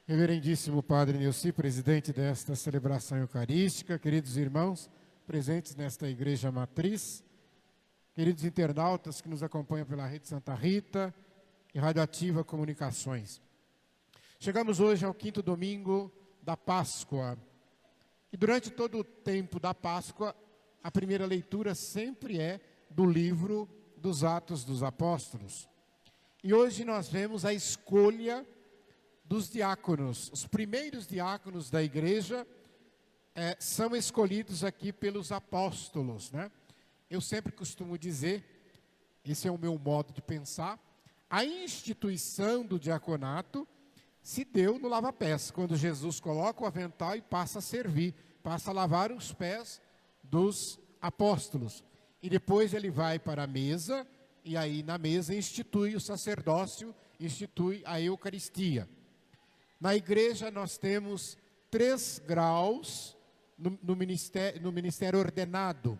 Reverendíssimo Padre Nilci, presidente desta celebração eucarística, queridos irmãos presentes nesta igreja matriz, queridos internautas que nos acompanham pela Rede Santa Rita e Radioativa Comunicações. Chegamos hoje ao quinto domingo da Páscoa. E durante todo o tempo da Páscoa, a primeira leitura sempre é do livro dos Atos dos Apóstolos. E hoje nós vemos a escolha dos diáconos. Os primeiros diáconos da igreja são escolhidos aqui pelos apóstolos, né? Eu sempre costumo dizer, esse é o meu modo de pensar, a instituição do diaconato se deu no lava-pés, quando Jesus coloca o avental e passa a servir, passa a lavar os pés dos apóstolos. E depois ele vai para a mesa, e aí na mesa institui o sacerdócio, institui a Eucaristia. Na igreja nós temos 3 graus no ministério ordenado,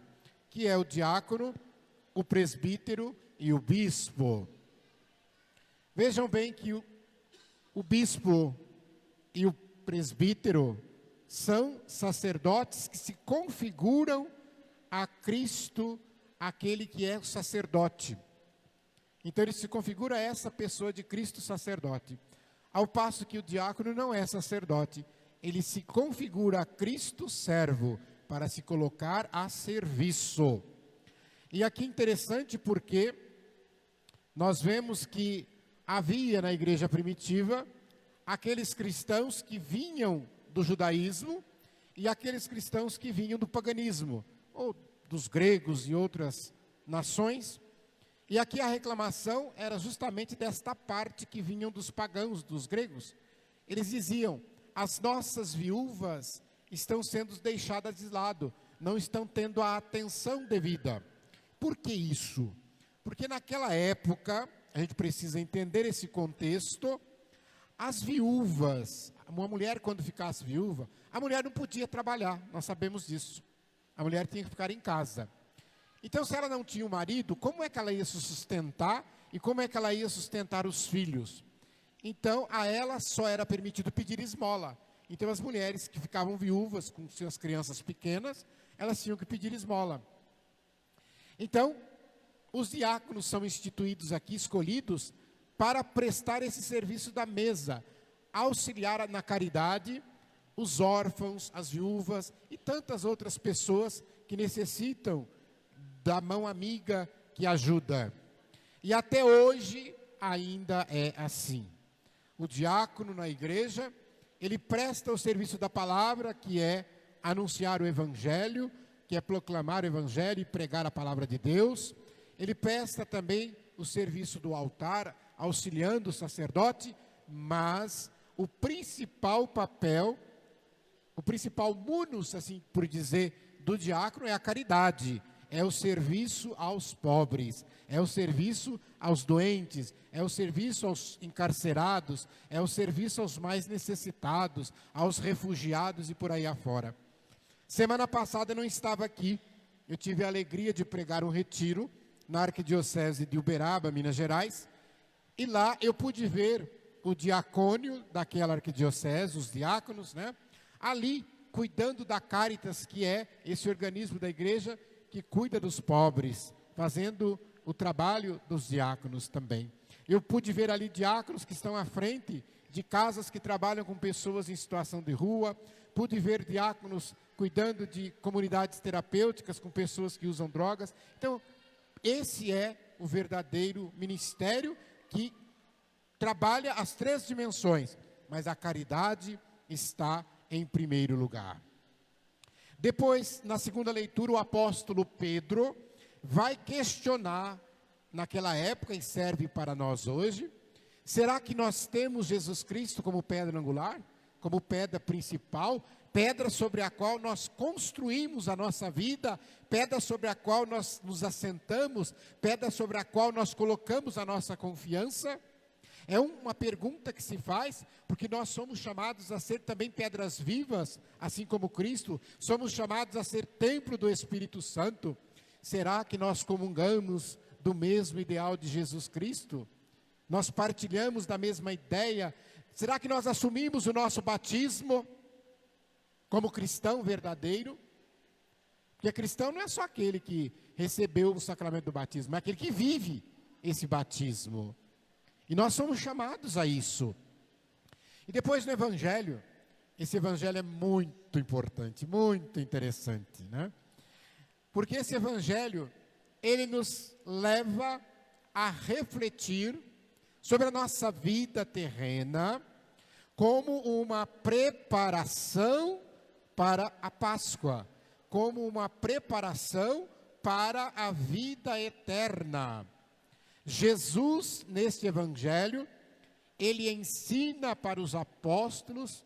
que é o diácono, o presbítero e o bispo. Vejam bem que o bispo e o presbítero são sacerdotes que se configuram a Cristo, aquele que é o sacerdote. Então ele se configura a essa pessoa de Cristo sacerdote. Ao passo que o diácono não é sacerdote, ele se configura a Cristo servo para se colocar a serviço. E aqui interessante porque nós vemos que havia na igreja primitiva aqueles cristãos que vinham do judaísmo e aqueles cristãos que vinham do paganismo, ou dos gregos e outras nações. E aqui a reclamação era justamente desta parte que vinham dos pagãos, dos gregos. Eles diziam, as nossas viúvas estão sendo deixadas de lado, não estão tendo a atenção devida. Por que isso? Porque naquela época, a gente precisa entender esse contexto, as viúvas, uma mulher quando ficasse viúva, a mulher não podia trabalhar, nós sabemos disso. A mulher tinha que ficar em casa. Então, se ela não tinha um marido, como é que ela ia se sustentar e como é que ela ia sustentar os filhos? Então, a ela só era permitido pedir esmola. Então, as mulheres que ficavam viúvas com suas crianças pequenas, elas tinham que pedir esmola. Então, os diáconos são instituídos aqui, escolhidos, para prestar esse serviço da mesa, auxiliar na caridade os órfãos, as viúvas e tantas outras pessoas que necessitam da mão amiga que ajuda. E até hoje ainda é assim. O diácono na igreja, ele presta o serviço da palavra, que é anunciar o evangelho, que é proclamar o evangelho e pregar a palavra de Deus. Ele presta também o serviço do altar, auxiliando o sacerdote, mas o principal papel, o principal munus, assim por dizer, do diácono é a caridade. É o serviço aos pobres, é o serviço aos doentes, é o serviço aos encarcerados, é o serviço aos mais necessitados, aos refugiados e por aí afora. Semana passada eu não estava aqui, eu tive a alegria de pregar um retiro na Arquidiocese de Uberaba, Minas Gerais, e lá eu pude ver o diacônio daquela arquidiocese, os diáconos, né? Ali cuidando da Caritas, que é esse organismo da igreja que cuida dos pobres, fazendo o trabalho dos diáconos também. Eu pude ver ali diáconos que estão à frente de casas que trabalham com pessoas em situação de rua, pude ver diáconos cuidando de comunidades terapêuticas com pessoas que usam drogas. Então, esse é o verdadeiro ministério que trabalha as 3 dimensões, mas a caridade está em primeiro lugar. Depois, na segunda leitura, o apóstolo Pedro vai questionar, naquela época e serve para nós hoje, será que nós temos Jesus Cristo como pedra angular, como pedra principal, pedra sobre a qual nós construímos a nossa vida, pedra sobre a qual nós nos assentamos, pedra sobre a qual nós colocamos a nossa confiança? É uma pergunta que se faz, porque nós somos chamados a ser também pedras vivas, assim como Cristo, somos chamados a ser templo do Espírito Santo. Será que nós comungamos do mesmo ideal de Jesus Cristo? Nós partilhamos da mesma ideia, Será que nós assumimos o nosso batismo como cristão verdadeiro? Porque cristão não é só aquele que recebeu o sacramento do batismo, é aquele que vive esse batismo. E nós somos chamados a isso. E depois no Evangelho, esse Evangelho é muito importante, muito interessante, né? Porque esse Evangelho, ele nos leva a refletir sobre a nossa vida terrena como uma preparação para a Páscoa, como uma preparação para a vida eterna. Jesus, neste Evangelho, ele ensina para os apóstolos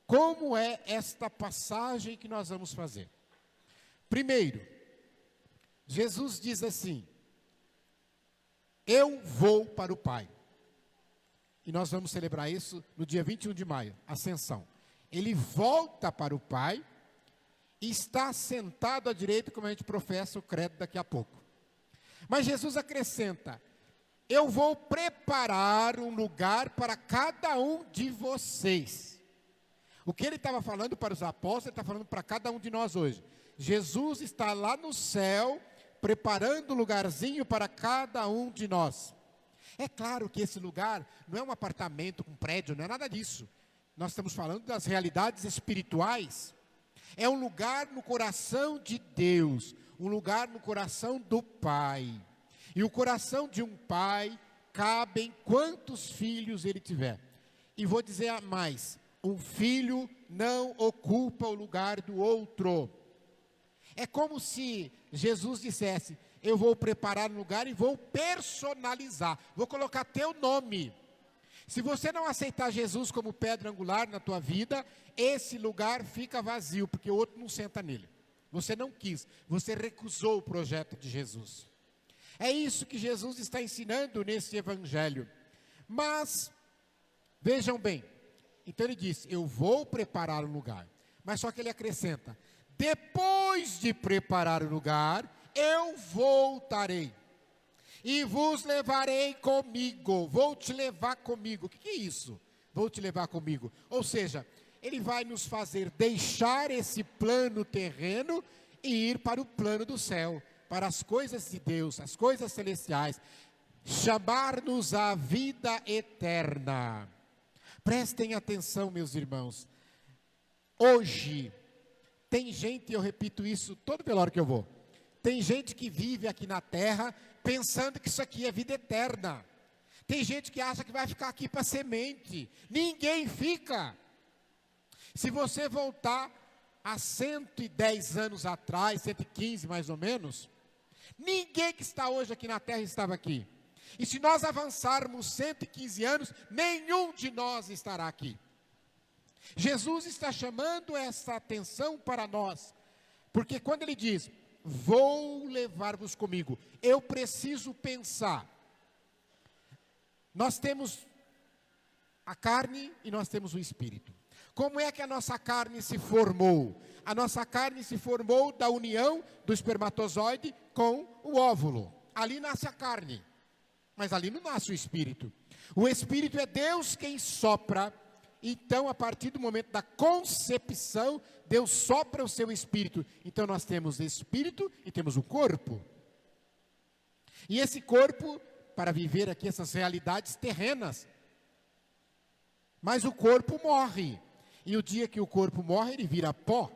como é esta passagem que nós vamos fazer. Primeiro, Jesus diz assim: eu vou para o Pai. E nós vamos celebrar isso no dia 21 de maio, Ascensão. Ele volta para o Pai e está sentado à direita, como a gente professa o credo daqui a pouco. Mas Jesus acrescenta: eu vou preparar um lugar para cada um de vocês. O que ele estava falando para os apóstolos, ele está falando para cada um de nós hoje. Jesus está lá no céu, preparando um lugarzinho para cada um de nós. É claro que esse lugar não é um apartamento com prédio, não é nada disso. Nós estamos falando das realidades espirituais. É um lugar no coração de Deus, um lugar no coração do Pai. E o coração de um pai cabem quantos filhos ele tiver. E vou dizer mais: um filho não ocupa o lugar do outro. É como se Jesus dissesse: eu vou preparar um lugar e vou personalizar, vou colocar teu nome. Se você não aceitar Jesus como pedra angular na tua vida, esse lugar fica vazio, porque o outro não senta nele. Você não quis, você recusou o projeto de Jesus. É isso que Jesus está ensinando nesse Evangelho. Mas, vejam bem, então ele diz: eu vou preparar um lugar. Mas só que ele acrescenta: depois de preparar o lugar, eu voltarei e vos levarei comigo. Vou te levar comigo. O que é isso? Vou te levar comigo. Ou seja, ele vai nos fazer deixar esse plano terreno e ir para o plano do céu, para as coisas de Deus, as coisas celestiais, chamar-nos à vida eterna. Prestem atenção, meus irmãos. Hoje, tem gente, eu repito isso todo velório que eu vou, tem gente que vive aqui na terra pensando que isso aqui é vida eterna. Tem gente que acha que vai ficar aqui para semente. Ninguém fica. Se você voltar há 110 anos atrás, 115 mais ou menos, ninguém que está hoje aqui na terra estava aqui. E se nós avançarmos 115 anos, nenhum de nós estará aqui. Jesus está chamando essa atenção para nós, porque quando ele diz: vou levar-vos comigo, eu preciso pensar. Nós temos a carne e nós temos o espírito. Como é que a nossa carne se formou? A nossa carne se formou da união do espermatozoide com o óvulo. Ali nasce a carne, mas ali não nasce o espírito. O espírito é Deus quem sopra. Então, a partir do momento da concepção, Deus sopra o seu espírito. Então, nós temos espírito e temos o corpo. E esse corpo, para viver aqui essas realidades terrenas. Mas o corpo morre. E o dia que o corpo morre, ele vira pó.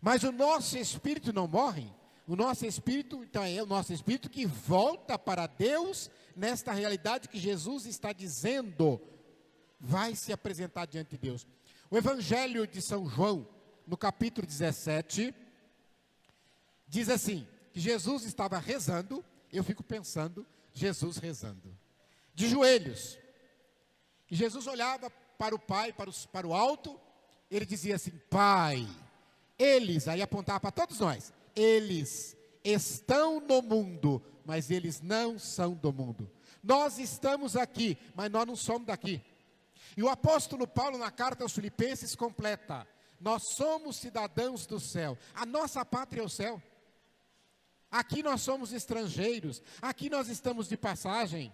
Mas o nosso espírito não morre. O nosso espírito, então é o nosso espírito que volta para Deus nesta realidade que Jesus está dizendo. Vai se apresentar diante de Deus. O Evangelho de São João, no capítulo 17, diz assim, que Jesus estava rezando, eu fico pensando, Jesus rezando, de joelhos. E Jesus olhava para o Pai, para o alto, ele dizia assim: Pai, eles, aí apontava para todos nós, eles estão no mundo, mas eles não são do mundo. Nós estamos aqui, mas nós não somos daqui. E o apóstolo Paulo, na carta aos Filipenses, completa: nós somos cidadãos do céu, a nossa pátria é o céu. Aqui nós somos estrangeiros, aqui nós estamos de passagem.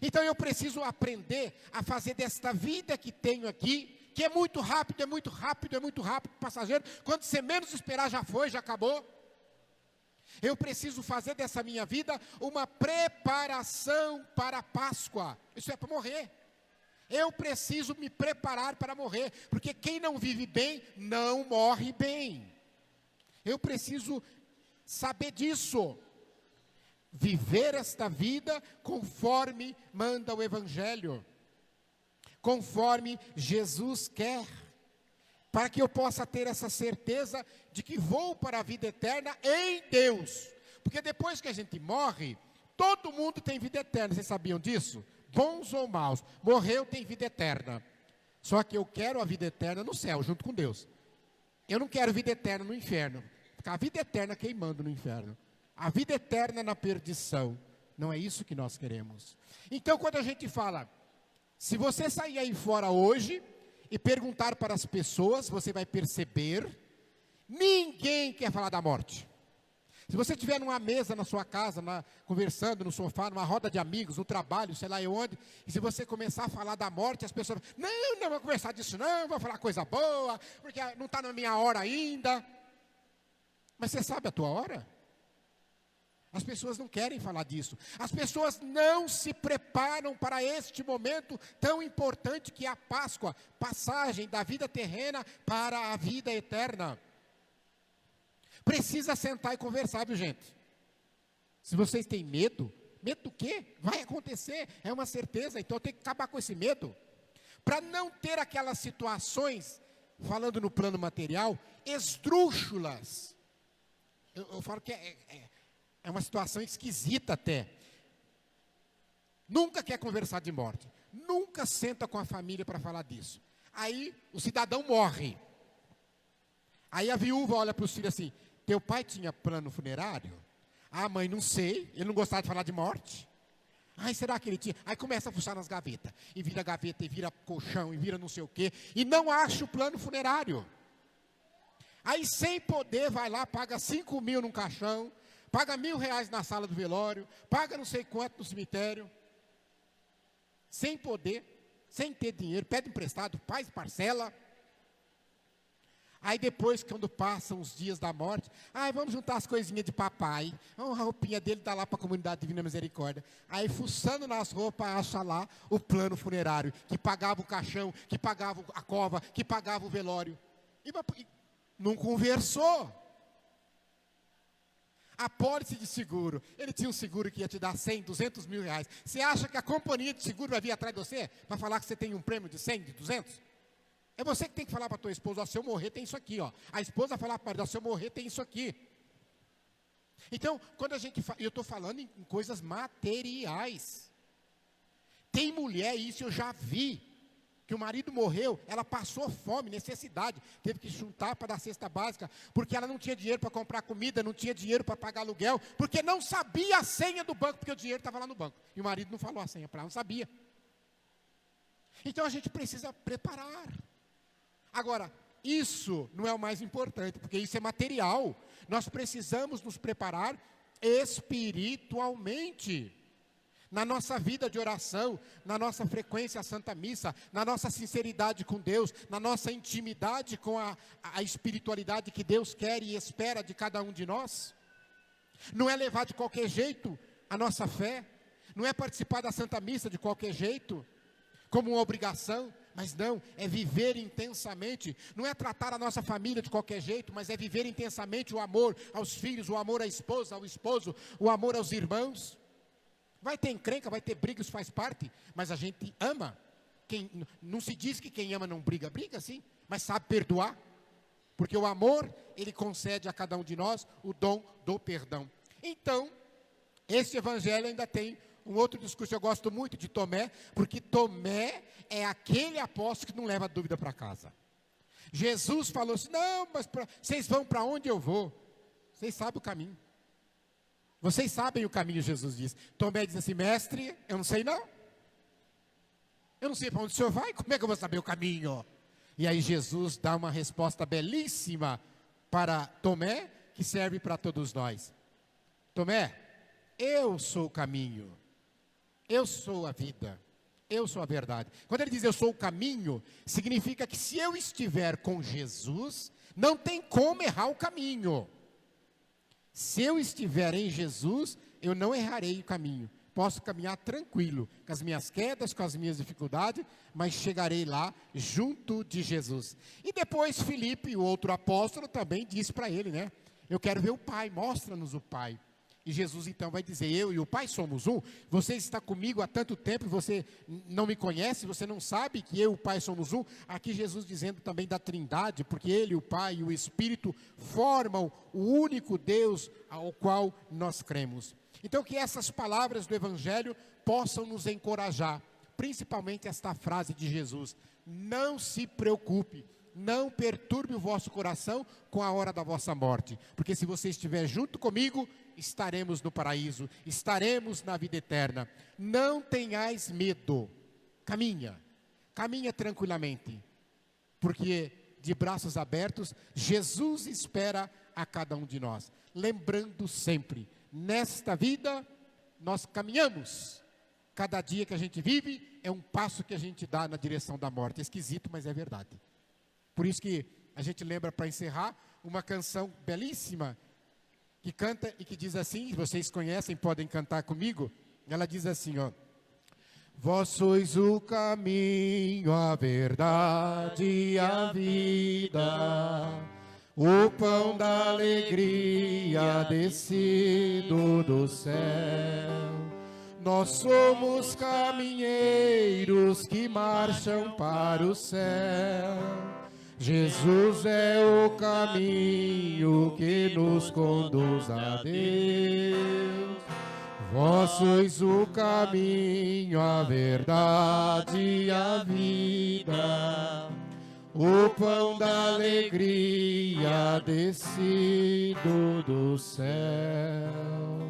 Então eu preciso aprender a fazer desta vida que tenho aqui, que é muito rápido, é muito rápido, é muito rápido, passageiro. Quando você menos esperar, já foi, já acabou. Eu preciso fazer dessa minha vida uma preparação para a Páscoa. Isso é para morrer. Eu preciso me preparar para morrer, porque quem não vive bem, não morre bem. Eu preciso saber disso. Viver esta vida conforme manda o Evangelho, conforme Jesus quer, para que eu possa ter essa certeza de que vou para a vida eterna em Deus. Porque depois que a gente morre, todo mundo tem vida eterna, vocês sabiam disso? Bons ou maus, morreu, tem vida eterna. Só que eu quero a vida eterna no céu, junto com Deus. Eu não quero vida eterna no inferno, porque a vida eterna é queimando no inferno. A vida eterna na perdição. Não é isso que nós queremos. Então, quando a gente fala, se você sair aí fora hoje e perguntar para as pessoas, você vai perceber, ninguém quer falar da morte. Se você estiver numa mesa na sua casa, conversando no sofá, numa roda de amigos, no trabalho, sei lá onde, e se você começar a falar da morte, as pessoas, não vou conversar disso não, vou falar coisa boa, porque não está na minha hora ainda. Mas você sabe a tua hora? As pessoas não querem falar disso. As pessoas não se preparam para este momento tão importante que é a Páscoa, passagem da vida terrena para a vida eterna. Precisa sentar e conversar, viu, gente? Se vocês têm medo, medo do quê? Vai acontecer, é uma certeza, então tem que acabar com esse medo. Para não ter aquelas situações, falando no plano material, esdrúxulas. Eu falo que é uma situação esquisita até. Nunca quer conversar de morte. Nunca senta com a família para falar disso. Aí o cidadão morre. Aí a viúva olha para os filhos assim, teu pai tinha plano funerário? Ah, mãe, não sei, ele não gostava de falar de morte. Ai, será que ele tinha? Aí começa a fuçar nas gavetas. E vira gaveta, e vira colchão, e vira não sei o quê. E não acha o plano funerário. Aí sem poder vai lá, paga 5 mil num caixão, paga R$1.000 na sala do velório, paga não sei quanto no cemitério, sem poder, sem ter dinheiro, pede emprestado, faz parcela. Aí depois, quando passam os dias da morte, vamos juntar as coisinhas de papai, a roupinha dele dá lá para a Comunidade Divina Misericórdia. Aí fuçando nas roupas, acha lá o plano funerário, que pagava o caixão, que pagava a cova, que pagava o velório. E não conversou. A pólice de seguro, ele tinha um seguro que ia te dar 100, 200 mil reais. Você acha que a companhia de seguro vai vir atrás de você para falar que você tem um prêmio de 100, de 200? É você que tem que falar para a tua esposa, se eu morrer tem isso aqui, ó. A esposa vai falar para o marido, se eu morrer tem isso aqui. Então, quando a gente fala, eu estou falando em coisas materiais. Tem mulher, isso eu já vi, que o marido morreu, ela passou fome, necessidade, teve que juntar para dar cesta básica, porque ela não tinha dinheiro para comprar comida, não tinha dinheiro para pagar aluguel, porque não sabia a senha do banco, porque o dinheiro estava lá no banco. E o marido não falou a senha para ela, não sabia. Então a gente precisa preparar. Agora, isso não é o mais importante, porque isso é material. Nós precisamos nos preparar espiritualmente. Na nossa vida de oração, na nossa frequência à Santa Missa, na nossa sinceridade com Deus, na nossa intimidade com a espiritualidade que Deus quer e espera de cada um de nós. Não é levar de qualquer jeito a nossa fé, não é participar da Santa Missa de qualquer jeito, como uma obrigação, mas não, é viver intensamente, não é tratar a nossa família de qualquer jeito, mas é viver intensamente o amor aos filhos, o amor à esposa, ao esposo, o amor aos irmãos. Vai ter encrenca, vai ter briga, isso faz parte, mas a gente ama. Não se diz que quem ama não briga, briga sim, mas sabe perdoar, porque o amor, ele concede a cada um de nós o dom do perdão. Então, esse evangelho ainda tem um outro discurso. Eu gosto muito de Tomé, porque Tomé é aquele apóstolo que não leva dúvida para casa. Jesus falou assim, não, mas vocês vão para onde eu vou? Vocês sabem o caminho. Vocês sabem o caminho, Jesus diz. Tomé diz assim, mestre, eu não sei não. Eu não sei para onde o senhor vai, como é que eu vou saber o caminho? E aí Jesus dá uma resposta belíssima para Tomé, que serve para todos nós. Tomé, eu sou o caminho. Eu sou a vida. Eu sou a verdade. Quando ele diz eu sou o caminho, significa que se eu estiver com Jesus, não tem como errar o caminho. Se eu estiver em Jesus, eu não errarei o caminho. Posso caminhar tranquilo, com as minhas quedas, com as minhas dificuldades, mas chegarei lá junto de Jesus. E depois Filipe, o outro apóstolo, também disse para ele, né? Eu quero ver o Pai, mostra-nos o Pai. E Jesus então vai dizer, eu e o Pai somos um. Você está comigo há tanto tempo, você não me conhece, você não sabe que eu e o Pai somos um. Aqui Jesus dizendo também da Trindade, porque Ele, o Pai e o Espírito formam o único Deus ao qual nós cremos. Então que essas palavras do Evangelho possam nos encorajar, principalmente esta frase de Jesus, não se preocupe. Não perturbe o vosso coração com a hora da vossa morte, porque se você estiver junto comigo, estaremos no paraíso, estaremos na vida eterna. Não tenhais medo, caminha tranquilamente, porque de braços abertos, Jesus espera a cada um de nós. Lembrando sempre, nesta vida, nós caminhamos. Cada dia que a gente vive, é um passo que a gente dá na direção da morte. É esquisito, mas é verdade. Por isso que a gente lembra, para encerrar, uma canção belíssima, que canta e que diz assim, vocês conhecem, podem cantar comigo. Ela diz assim, ó. Vós sois o caminho, a verdade e a vida, o pão da alegria descido do céu. Nós somos caminheiros que marcham para o céu. Jesus é o caminho que nos conduz a Deus. Vós sois o caminho, a verdade e a vida, o pão da alegria descido do céu.